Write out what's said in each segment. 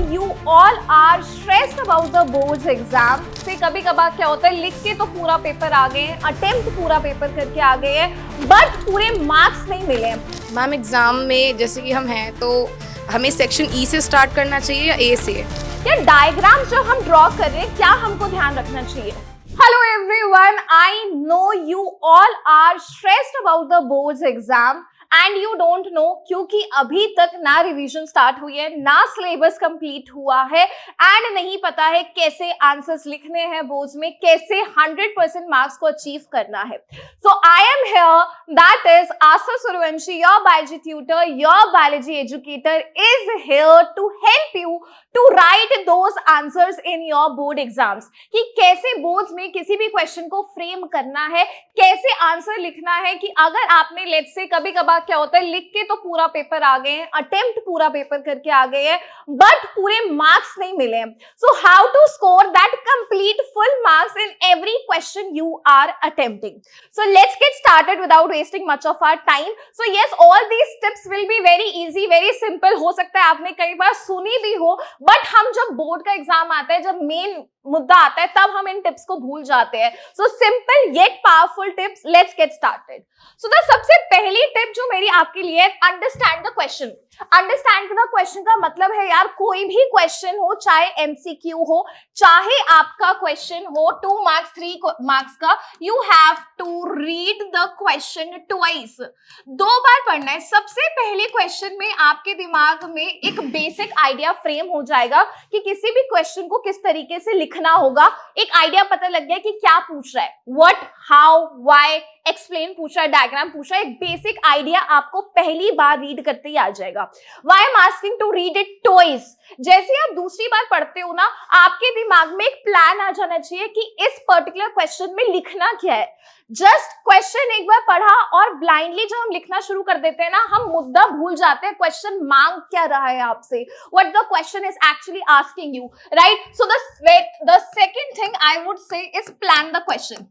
you all are stressed about the boards exam. से कभी कभार क्या होता है, लिख के तो पूरा पेपर आ गए हैं, अटेम्प्ट पूरा पेपर करके आ गए हैं, बट पूरे मार्क्स नहीं मिले हैं. मैम एग्जाम में जैसे कि हम हैं तो हमें सेक्शन ई से स्टार्ट करना चाहिए या ए से? क्या डायग्राम जो हम ड्रॉ कर रहे हैं क्या हमको ध्यान रखना चाहिए? Hello everyone, I know you all are stressed about the boards exam. And you don't know क्योंकि अभी तक ना रिवीजन स्टार्ट हुई है, ना सिलेबस कंप्लीट हुआ है एंड नहीं पता है कैसे आंसर्स लिखने हैं बोर्ड्स में, कैसे 100% मार्क्स को अचीव करना है. So I am here, that is Asha Suryavanshi, your biology tutor, your biology educator is here to help you to write those answers in your board exams. कि कैसे बोर्ड्स में किसी भी क्वेश्चन को फ्रेम करना है, कैसे आंसर लिखना है. कि अगर आपने लेट्स से कभी कभार क्या होता है, लिख के तो पूरा पेपर आ गए हैं, अटेम्प्ट पूरा पेपर करके आ गए हैं, बट पूरे मार्क्स नहीं मिले हैं. So how to score that complete full marks in every question you are attempting. So let's get started without wasting much of our time. So yes, all these tips will be very easy, very simple. हो सकता है आपने कई बार सुनी भी हो, but हम जब बोर्ड का एग्जाम आता है, जब मेन मुद्दा आता है, तब हम इन टिप्स को भूल जाते हैं. So simple yet powerful tips. Let's get started. So the सबसे पहली टिप जो मेरी आपके लिए है, understand the question. Understand the question का मतलब है यार, कोई भी क्वेश्चन हो, चाहे एमसीक्यू हो, चाहे आपका क्वेश्चन हो 2 मार्क्स 3 मार्क्स का, you have to read the question twice. 2 बार पढ़ना है. सबसे पहले क्वेश्चन में आपके दिमाग में एक बेसिक आइडिया फ्रेम हो जाएगा कि किसी भी क्वेश्चन को किस तरीके से लिखना होगा. एक आइडिया पता लग गया कि क्या पूछ रहा है, व्हाट, हाउ, व्हाई, एक्सप्लेन पूछ रहा है, डायग्राम पूछ रहा है. एक बेसिक आइडिया आपको पहली बार रीड करते ही आ जाएगा. Why I'm asking to read it twice? जैसे आप दूसरी बार पढ़ते हो ना, आपके दिमाग में एक प्लान आ जाना चाहिए कि इस पर्टिकुलर क्वेश्चन में लिखना क्या है. जस्ट क्वेश्चन एक बार पढ़ा और ब्लाइंडली जब हम लिखना शुरू कर देते हैं ना, हम मुद्दा भूल जाते हैं. क्वेश्चन मांग क्या रहा है आपसे, what the question is actually asking you, right? So the second thing I would say is plan the question.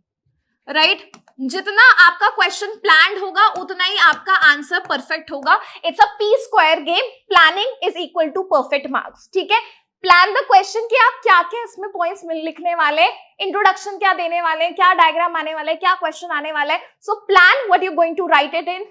Right जितना आपका क्वेश्चन प्लान्ड होगा उतना ही आपका आंसर परफेक्ट होगा. It's a P square game. Planning is equal to perfect marks. ठीक है, plan the question कि आप क्या क्या इसमें पॉइंट्स लिखने वाले, इंट्रोडक्शन क्या देने वाले हैं, क्या डायग्राम आने वाला है, क्या क्वेश्चन आने वाला है. So plan what you going to write it in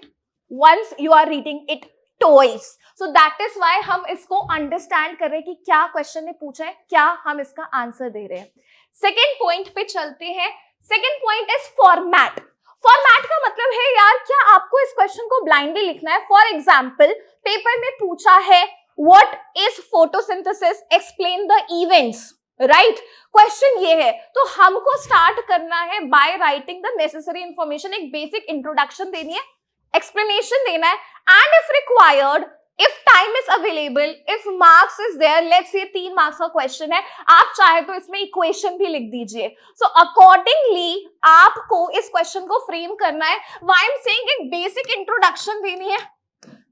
once you are reading it twice. So that is why हम इसको अंडरस्टैंड कर रहे हैं कि क्या क्वेश्चन ने पूछा है, क्या हम इसका आंसर दे रहे हैं. सेकेंड पॉइंट पे चलते हैं. Second point is format. Format का मतलब है यार, क्या आपको इस क्वेश्चन को ब्लाइंडली लिखना है. फॉर एग्जाम्पल, पेपर में पूछा है what is photosynthesis, explain the events. Right, question ये है, तो हमको स्टार्ट करना है by writing the necessary information. एक बेसिक इंट्रोडक्शन देनी है, एक्सप्लेनेशन देना है, and if required, if time is available, if marks is there, let's say 3 marks का क्वेश्चन है, आप चाहे तो इसमें इक्वेशन भी लिख दीजिए. सो अकॉर्डिंगली आपको इस क्वेश्चन को फ्रेम करना है. व्हाई आई एम सेइंग एक बेसिक इंट्रोडक्शन देनी है,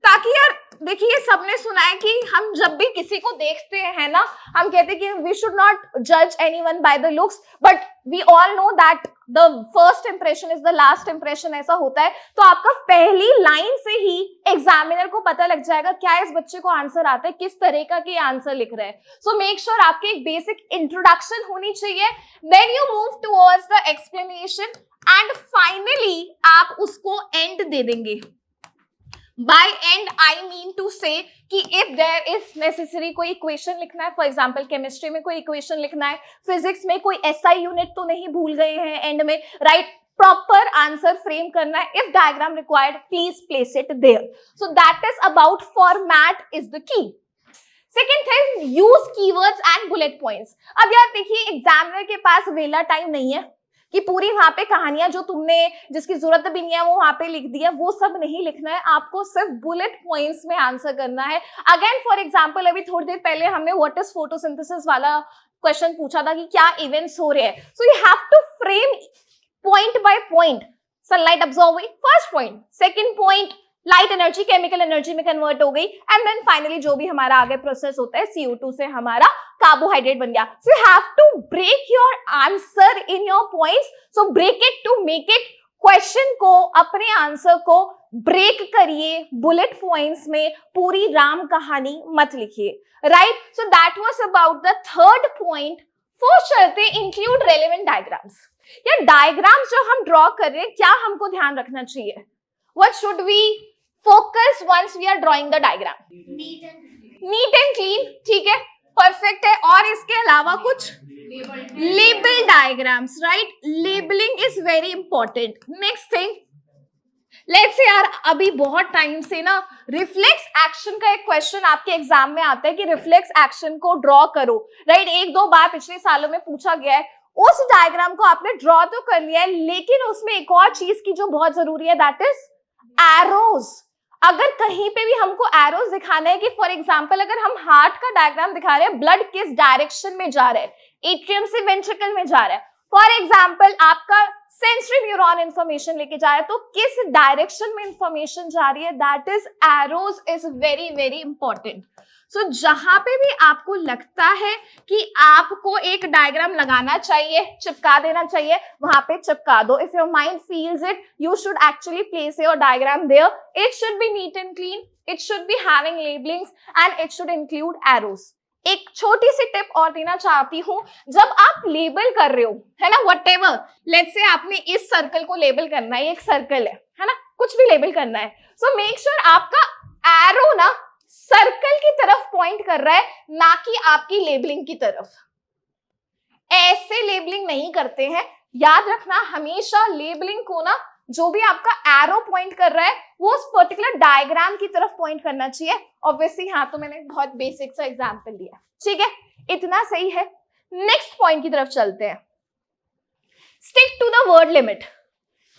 ताकि यार देखिए सबने सुना है कि हम जब भी किसी को देखते हैं ना, हम कहते हैं कि वी शुड नॉट जज anyone by the looks, but we all know that the first impression is the last impression. ऐसा होता है. तो आपका पहली लाइन से ही एग्जामिनर को पता लग जाएगा क्या इस बच्चे को आंसर आता है, किस तरह का कि आंसर लिख रहे हैं. सो मेक श्योर आपकी एक बेसिक इंट्रोडक्शन होनी चाहिए. Then you move towards the explanation and finally आप उसको एंड दे देंगे. By end I mean to say कि if there is necessary कोई इक्वेशन लिखना है, फॉर एग्जाम्पल केमिस्ट्री में कोई इक्वेशन लिखना है, फिजिक्स में कोई एसआई यूनिट तो नहीं भूल गए हैं एंड में, राइट, प्रॉपर आंसर फ्रेम करना है. If diagram required please place it there. So that is about format is the key. Second thing, use keywords and bullet points. अब यार देखिए, एग्जामिनर के पास वेला टाइम नहीं है कि पूरी वहां पे कहानियां जो तुमने जिसकी जरूरत भी नहीं है वो वहां पे लिख दिया, वो सब नहीं लिखना है. आपको सिर्फ बुलेट पॉइंट्स में आंसर करना है. अगेन फॉर एग्जांपल, अभी थोड़ी देर पहले हमने व्हाट इज फोटोसिंथेसिस वाला क्वेश्चन पूछा था कि क्या इवेंट्स हो रहे हैं. So you have to frame point by point. Sunlight absorb हुई, first point. Second point, light energy chemical energy में कन्वर्ट हो गई. एंड देन फाइनली जो भी हमारा आगे प्रोसेस होता है, CO2 से हमारा कार्बोहाइड्रेट बन गया. So you have to break your answer in your points. So break it to make it question को, अपने आंसर को ब्रेक करिए बुलेट पॉइंट्स में, पूरी राम कहानी मत लिखिए, right? So that was about the third point. Fourth चलते इंक्लूड रेलेवेंट डायग्राम्स। या डायग्राम्स जो हम ड्रॉ कर रहे हैं, क्या हमको ध्यान रखना चाहिए? What should we focus once we are drawing the diagram? Neat and clean, ठीक है, परफेक्ट है। और इसके अलावा कुछ label diagrams, right? Labelling is very important. Next thing, let's say यार अभी बहुत टाइम से ना रिफ्लेक्स एक्शन का एक क्वेश्चन आपके एग्जाम में आता है कि रिफ्लेक्स एक्शन को ड्रॉ करो, राइट? एक दो बार पिछले सालों में पूछा गया है। उस डायग्राम को आपने ड्रॉ तो कर लिया है, लेकिन उसमें एक और चीज की जो बहुत जरूरी है, दैट इज एरोज। अगर कहीं पे भी हमको एरोज दिखाना है कि फॉर एग्जांपल अगर हम हार्ट का डायग्राम दिखा रहे हैं, ब्लड किस डायरेक्शन में जा रहा है, एट्रियम से वेंट्रिकल में जा रहा है, फॉर एग्जांपल आपका सेंसरी न्यूरॉन इंफॉर्मेशन लेके जा रहा है, तो किस डायरेक्शन में इंफॉर्मेशन जा रही है, that is arrows is very very important. So जहां पे भी आपको लगता है कि आपको एक डायग्राम लगाना चाहिए, चिपका देना चाहिए, वहां पे चिपका दो। If your mind feels it, you should actually place your diagram there. It should be neat and clean, it should be having labellings and it should include arrows. एक छोटी सी टिप और देना चाहती हूं, जब आप लेबल कर रहे हो, है ना, व्हाटएवर, लेट्स से आपने इस सर्कल को लेबल करना है, एक सर्कल है ना, कुछ भी लेबल करना है, सो मेक श्योर आपका एरो ना सर्कल की तरफ पॉइंट कर रहा है, ना कि आपकी लेबलिंग की तरफ। ऐसे लेबलिंग नहीं करते हैं, याद रखना हमेशा लेबलिंग को ना, जो भी आपका एरो पॉइंट कर रहा है वो उस पर्टिकुलर डायग्राम की तरफ पॉइंट करना चाहिए। ऑब्वियसली हाँ, तो मैंने बहुत बेसिक सा एग्जांपल दिया, ठीक है, इतना सही है। नेक्स्ट पॉइंट की तरफ चलते हैं, stick to the word limit.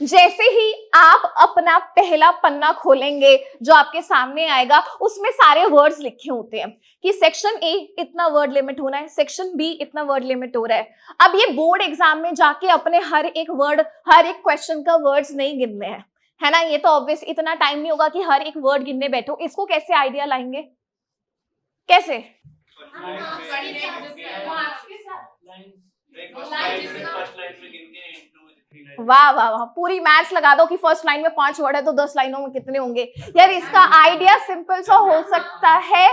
जैसे ही आप अपना पहला पन्ना खोलेंगे, जो आपके सामने आएगा उसमें सारे वर्ड्स लिखे होते हैं कि सेक्शन ए इतना वर्ड लिमिट होना है, सेक्शन बी इतना वर्ड लिमिट हो रहा है। अब ये बोर्ड एग्जाम में जाके अपने हर एक वर्ड, हर एक क्वेश्चन का वर्ड्स नहीं गिनने हैं, है ना, ये तो ऑब्वियस, इतना टाइम नहीं होगा कि हर एक वर्ड गिनने बैठो। इसको कैसे आइडिया लाएंगे, कैसे? वाह वाह वाह, पूरी मैथ्स लगा दो कि फर्स्ट लाइन में 5 वर्ड है तो 10 लाइनों में कितने होंगे। यार इसका आइडिया सिंपल सा हो सकता है,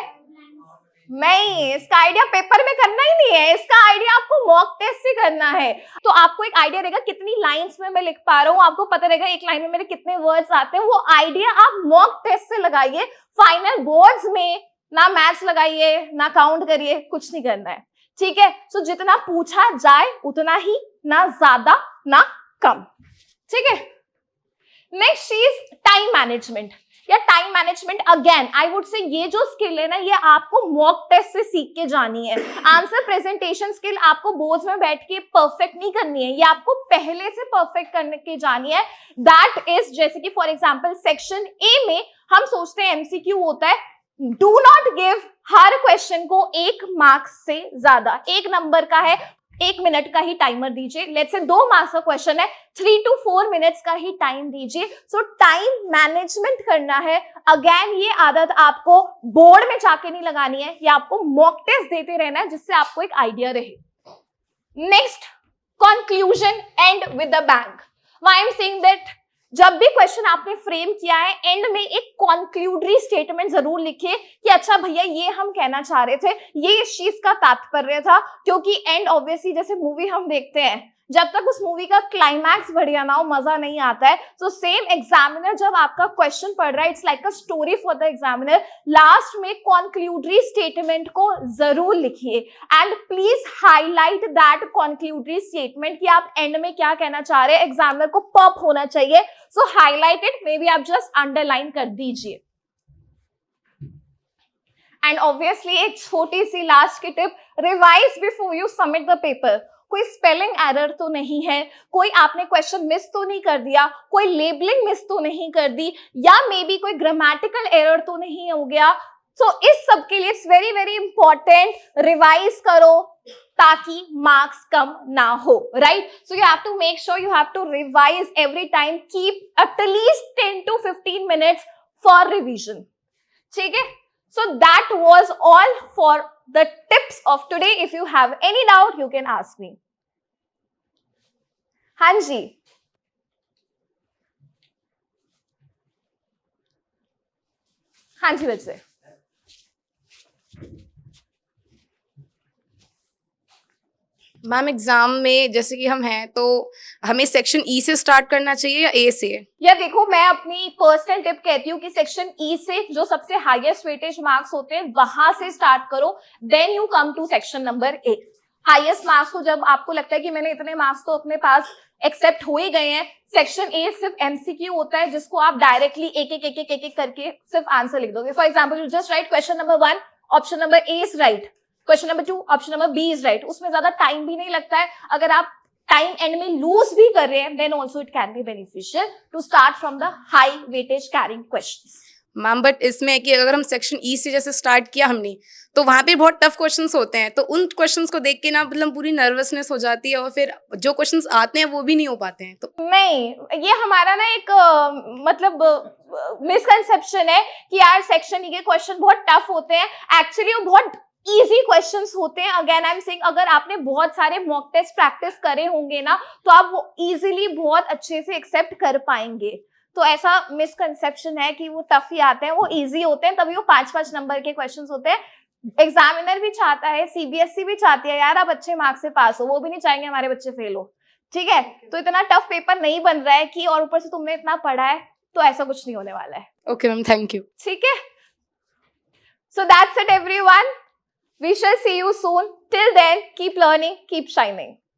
नहीं, इसका आइडिया पेपर में करना ही नहीं है, इसका आइडिया आपको मॉक टेस्ट से करना है। तो आपको एक आइडिया रहेगा कितनी लाइंस में मैं लिख पा रहा हूँ, आपको पता रहेगा एक लाइन में मेरे कितने वर्ड्स आते हैं। वो आइडिया आप मॉक टेस्ट से लगाइए, फाइनल बोर्ड्स में ना मैथ्स लगाइए, ना काउंट करिए, कुछ नहीं करना है, ठीक है? सो जितना पूछा जाए उतना ही, ना ज्यादा ना कम, ठीक है? नेक्स्ट चीज टाइम मैनेजमेंट। या time management, again I would say ये जो स्किल है ना, ये आपको मॉक टेस्ट से सीख के जानी है। आंसर प्रेजेंटेशन स्किल आपको बोर्ड्स में बैठ के परफेक्ट नहीं करनी है, ये आपको पहले से परफेक्ट करने के जानी है। दैट इज, जैसे कि फॉर एग्जांपल सेक्शन ए में हम सोचते हैं एमसीक्यू होता है, do not give her question को 1 मार्क्स से ज्यादा, 1 नंबर का है, 1 मिनट का ही टाइमर दीजिए। लेट्स से 2 मार्क्स का क्वेश्चन है, 3 to 4 मिनट्स का ही टाइम दीजिए। सो टाइम मैनेजमेंट करना है। अगेन ये आदत आपको बोर्ड में जाके नहीं लगानी है, ये आपको मॉक टेस्ट देते रहना है, जिससे आपको एक आइडिया रहे। Next, conclusion, and with the bank. Why I am saying that, जब भी क्वेश्चन आपने फ्रेम किया है, एंड में एक कॉन्क्लूडरी स्टेटमेंट जरूर लिखिए कि अच्छा भैया ये हम कहना चाह रहे थे, ये इस चीज का तात्पर्य था। क्योंकि एंड ऑब्वियसली जैसे मूवी हम देखते हैं, जब तक उस मूवी का क्लाइमैक्स बढ़िया ना हो मजा नहीं आता है। सो सेम एग्जामिनर जब आपका क्वेश्चन पढ़ रहा है, it's like a story for the examiner, last में कॉन्क्लूडरी स्टेटमेंट को जरूर लिखिए and please highlight that conclusory statement कि आप एंड में क्या कहना चाह रहे हैं, एग्जामिनर को पॉप होना चाहिए। सो हाईलाइट इट, मे बी आप जस्ट अंडरलाइन कर दीजिए। एंड ऑब्वियसली एक छोटी सी लास्ट की tip, revise before you submit the paper. कोई स्पेलिंग एरर तो नहीं है, कोई आपने क्वेश्चन मिस तो नहीं कर दिया, कोई लेबलिंग मिस तो नहीं कर दी, या मे बी कोई ग्रामेटिकल एरर तो नहीं हो गया। सो इस सब के लिए it's very very important, revise करो ताकि मार्क्स कम ना हो, right? So you have to make sure you have to revise every time, keep at least 10 to 15 minutes for revision, ठीक है? So that was all for the tips of today. If you have any doubt, you can ask me. हाँ जी, हाँ जी बच्चे, ma'am exam में जैसे कि हम हैं तो हमें सेक्शन ई से स्टार्ट करना चाहिए या ए से? या देखो मैं अपनी पर्सनल टिप कहती हूँ कि सेक्शन ई से जो सबसे हाईएस्ट वेटेज मार्क्स होते हैं वहां से स्टार्ट करो, then you come to section number A. Highest marks को जब आपको लगता है कि मैंने इतने मार्क्स तो अपने पास एक्सेप्ट हो ही गए हैं, सेक्शन ए सिर्फ एमसीक्यू होता है जिसको आप डायरेक्टली एक एक करके सिर्फ आंसर लिख दोगे। For example you just write question number 1, option number A is right, question number 2, option number B is right. उसमें ज्यादा टाइम भी नहीं लगता है। अगर आप टाइम एंड में लूज भी कर रहे हैं, then also it can be beneficial to start from the high weightage carrying questions. Ma'am but इसमें है कि अगर हम सेक्शन ई से जैसे स्टार्ट किया हमने तो वहां पे बहुत टफ क्वेश्चंस होते हैं, तो उन क्वेश्चंस को देख के ना मतलब पूरी नर्वसनेस हो जाती है और फिर जो क्वेश्चंस आते हैं वो भी नहीं हो पाते हैं। तो नहीं, ये हमारा ना एक मतलब मिसकंसेप्शन है कि यार सेक्शन ई के क्वेश्चन बहुत टफ होते हैं। एक्चुअली वो बहुत इजी क्वेश्चंस होते हैं। अगेन आई एम सेइंग, अगर आपने बहुत सारे मॉक टेस्ट प्रैक्टिस करे होंगे ना तो आप वो इजीली बहुत अच्छे से एक्सेप्ट कर पाएंगे। तो ऐसा मिसकंसेप्शन है कि वो टफ ही आते हैं, वो इजी होते हैं, तभी वो 5-5 नंबर के क्वेश्चंस होते हैं। एग्जामिनर भी चाहता है, सीबीएसई भी चाहती है यार आप अच्छे मार्क्स से पास हो, वो भी नहीं चाहेंगे हमारे बच्चे फेल हो। ठीक है, तो इतना टफ पेपर नहीं बन रहा है कि और ऊपर से तुमने इतना पढ़ा है, तो ऐसा कुछ नहीं होने वाला है। Okay ma'am, thank you. ठीक है, so that's it everyone, we shall see you soon, till then keep learning, keep shining.